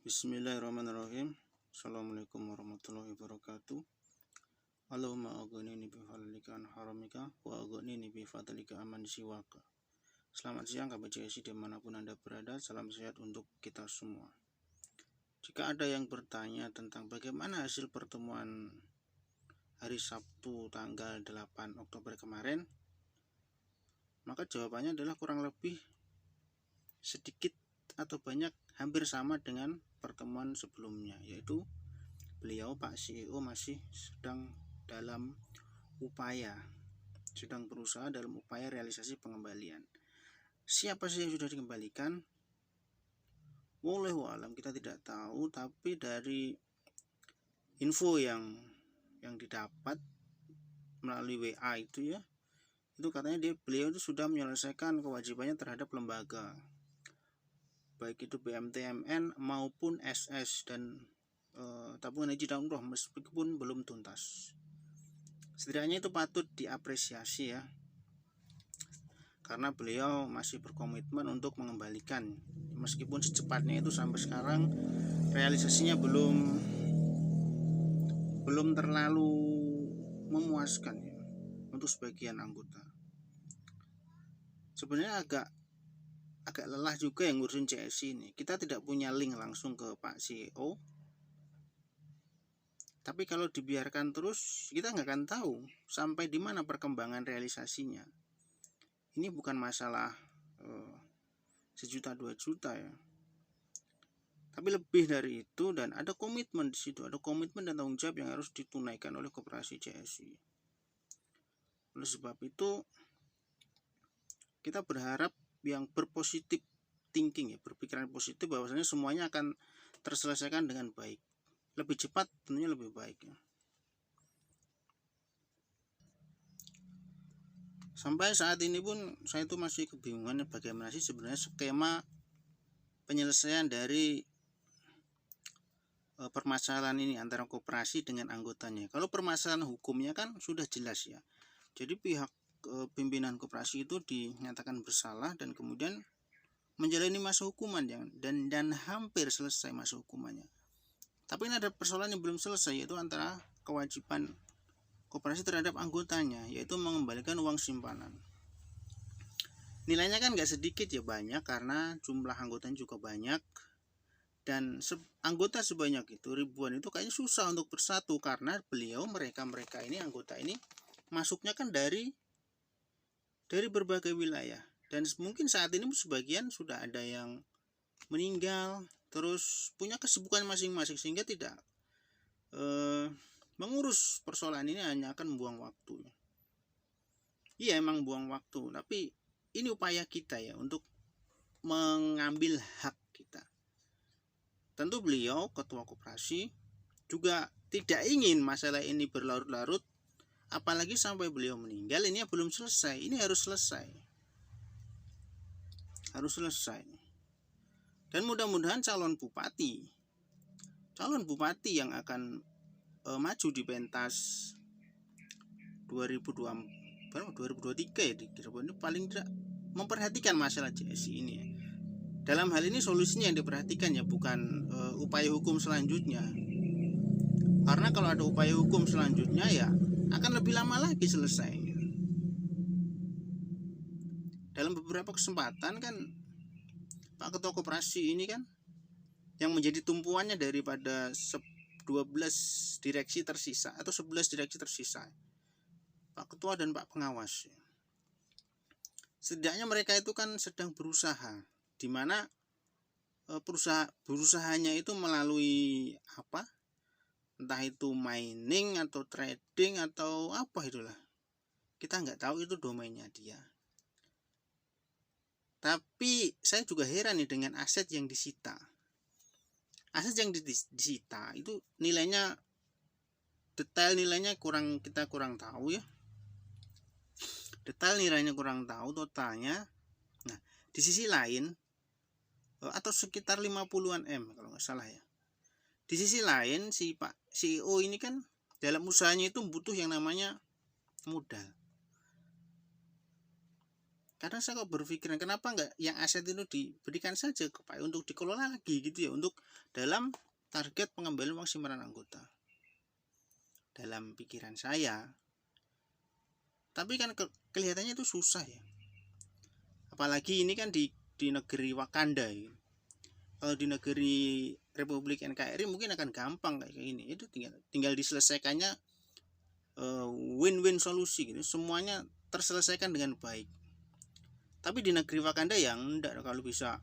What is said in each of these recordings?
Bismillahirrahmanirrahim. Assalamualaikum warahmatullahi wabarakatuh. Allahumma aghnini bi fadlika an haramika wa aghnini bi fadlika aman siwaka. Selamat siang Kabar JSI dimanapun Anda berada. Salam sehat untuk kita semua. Jika ada yang bertanya tentang bagaimana hasil pertemuan hari Sabtu tanggal 8 Oktober kemarin, maka jawabannya adalah kurang lebih sedikit atau banyak hampir sama dengan pertemuan sebelumnya, yaitu beliau Pak CEO masih sedang berusaha dalam upaya realisasi pengembalian. Siapa sih yang sudah dikembalikan? Wallahu alam, kita tidak tahu, tapi dari info yang didapat melalui WA itu katanya beliau itu sudah menyelesaikan kewajibannya terhadap lembaga, baik itu BMTMN maupun SS dan tabungan haji dan umroh, meskipun belum tuntas. Setidaknya itu patut diapresiasi ya, karena beliau masih berkomitmen untuk mengembalikan, meskipun secepatnya itu sampai sekarang realisasinya belum terlalu memuaskan ya, untuk sebagian anggota. Sebenarnya agak lelah juga yang ngurusin CSI ini. Kita tidak punya link langsung ke Pak CEO, tapi kalau dibiarkan terus kita nggak akan tahu sampai di mana perkembangan realisasinya. Ini bukan masalah 1 juta 2 juta ya, tapi lebih dari itu, dan ada komitmen di situ, ada komitmen dan tanggung jawab yang harus ditunaikan oleh koperasi CSI. Oleh sebab itu kita berharap yang berpositif thinking ya, berpikiran positif bahwasanya semuanya akan terselesaikan dengan baik. Lebih cepat tentunya lebih baik ya. Sampai saat ini pun saya itu masih kebingungan bagaimana sih sebenarnya skema penyelesaian dari permasalahan ini antara koperasi dengan anggotanya. Kalau permasalahan hukumnya kan sudah jelas ya. Jadi pihak pimpinan koperasi itu dinyatakan bersalah dan kemudian menjalani masa hukuman dan hampir selesai masa hukumannya. Tapi ini ada persoalan yang belum selesai, yaitu antara kewajiban koperasi terhadap anggotanya, yaitu mengembalikan uang simpanan. Nilainya kan nggak sedikit ya, banyak, karena jumlah anggotanya juga banyak, dan anggota sebanyak itu, ribuan itu, kayaknya susah untuk bersatu, karena mereka ini anggota ini masuknya kan dari berbagai wilayah, dan mungkin saat ini sebagian sudah ada yang meninggal, terus punya kesibukan masing-masing, sehingga tidak mengurus persoalan ini hanya akan membuang waktu. Iya, emang buang waktu, tapi ini upaya kita ya untuk mengambil hak kita. Tentu beliau ketua koperasi juga tidak ingin masalah ini berlarut-larut, apalagi sampai beliau meninggal. Ini belum selesai, ini harus selesai. Dan mudah-mudahan calon bupati yang akan maju di pentas 2023 ya, di ini paling tidak memperhatikan masalah CSI ini ya. Dalam hal ini solusinya yang diperhatikan ya, bukan upaya hukum selanjutnya, karena kalau ada upaya hukum selanjutnya ya akan lebih lama lagi selesai. Dalam beberapa kesempatan kan Pak Ketua Koperasi ini kan yang menjadi tumpuannya daripada 12 direksi tersisa atau 11 direksi tersisa, Pak Ketua dan Pak Pengawas. Setidaknya mereka itu kan sedang berusaha, di mana berusahanya itu melalui apa? Entah itu mining atau trading atau apa itulah. Kita nggak tahu, itu domainnya dia. Tapi saya juga heran nih dengan aset yang disita. Aset yang disita itu nilainya, detail nilainya kita kurang tahu ya. Detail nilainya kurang tahu, totalnya. Nah, di sisi lain atau sekitar 50-an M kalau nggak salah ya. Di sisi lain si Pak CEO ini kan dalam usahanya itu butuh yang namanya modal. Kadang saya kok berpikiran kenapa enggak yang aset itu diberikan saja untuk dikelola lagi gitu ya, untuk dalam target pengembalian uang simpanan anggota. Dalam pikiran saya. Tapi kan kelihatannya itu susah ya. Apalagi ini kan di negeri Wakanda ya. Kalau di negeri Republik NKRI mungkin akan gampang kayak gini. Itu tinggal diselesaikannya win-win solusi gitu. Semuanya terselesaikan dengan baik. Tapi di negeri Wakanda yang enggak, kalau bisa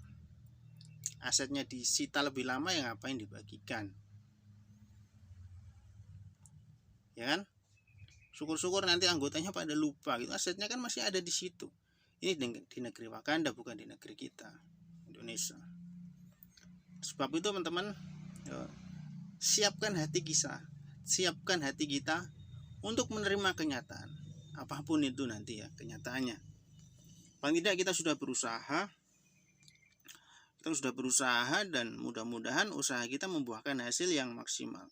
asetnya disita lebih lama ya ngapain dibagikan. Ya kan? Syukur-syukur nanti anggotanya pada lupa gitu. Asetnya kan masih ada di situ. Ini di negeri Wakanda, bukan di negeri kita, Indonesia. Sebab itu teman-teman, siapkan hati kita untuk menerima kenyataan apapun itu nanti ya kenyataannya. Paling tidak kita sudah berusaha dan mudah-mudahan usaha kita membuahkan hasil yang maksimal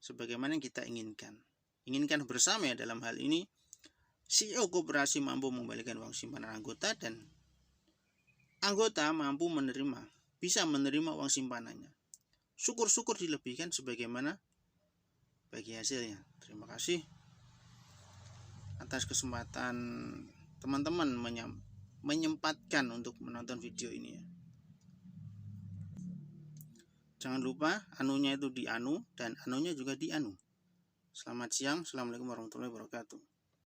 sebagaimana yang kita inginkan bersama ya. Dalam hal ini CEO koperasi mampu mengembalikan uang simpanan anggota dan anggota mampu bisa menerima uang simpanannya. Syukur-syukur dilebihkan sebagaimana bagi hasilnya. Terima kasih atas kesempatan teman-teman menyempatkan untuk menonton video ini ya. Jangan lupa anunya itu di anu dan anunya juga di anu. Selamat siang. Assalamualaikum warahmatullahi wabarakatuh.